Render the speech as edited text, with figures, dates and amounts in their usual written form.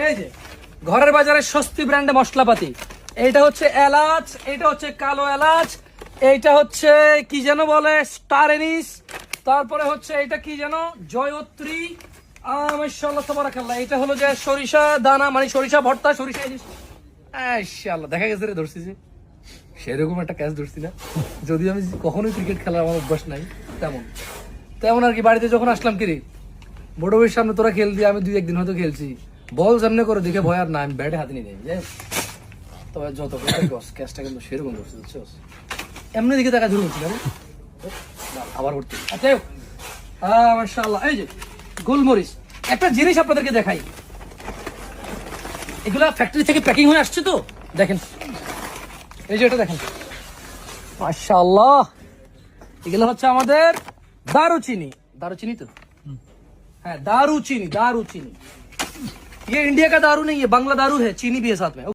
এই যে ঘরের বাজারে সস্তি ব্র্যান্ডে মশলাপাতি, এইটা হচ্ছে এলাচ, এটা হচ্ছে কালো এলাচ, এইটা হচ্ছে কি যেন বলে স্টার এনিস, তারপরে হচ্ছে এটা কি যেন জয়ত্রী, মাশাআল্লাহ তাবারাকাল্লাহ, এটা হলো যে সরিষা দানা, মানে সরিষা ভর্তা, সরিষা ইলিশ। মাশাআল্লাহ, দেখা গেছে রে, ধরছি যে সেরকম একটা ক্যাচ ধরছি না, যদিও আমি কখনোই ক্রিকেট খেলার আমার অভ্যাস নাই তেমন তেমন আর কি। বাড়িতে যখন আসলাম, কিরে বড় ভাইয়ের সামনে তোরা খেল দিয়ে আমি 2-1 দিন হয়তো খেলছি, বল সামনে করে দেখে ভয় আর না, আমি ব্যাটে হাতে নিয়ে যাই। তবে যত ক্যাচটা কিন্তু সেরকম ধরছে, বুঝছস, এমনি দিকে টাকা ধরছি না আবার উঠতে। আচ্ছা মাশাআল্লাহ, এই যে গোলমরিচ। একটা জিনিস আপনাদেরকে দেখাই, এগুলা ফ্যাক্টরি থেকে প্যাকিং হয়ে আসছে তো, দেখেন এই যে এটা দেখেন, মাশাআল্লাহ, এগুলো হচ্ছে আমাদের দারুচিনি। दारूचीनी तो है, दारूचीनी, दारूचीनी। ये इंडिया का दारू नहीं है, बांग्ला दारू है, चीनी भी है साथ में।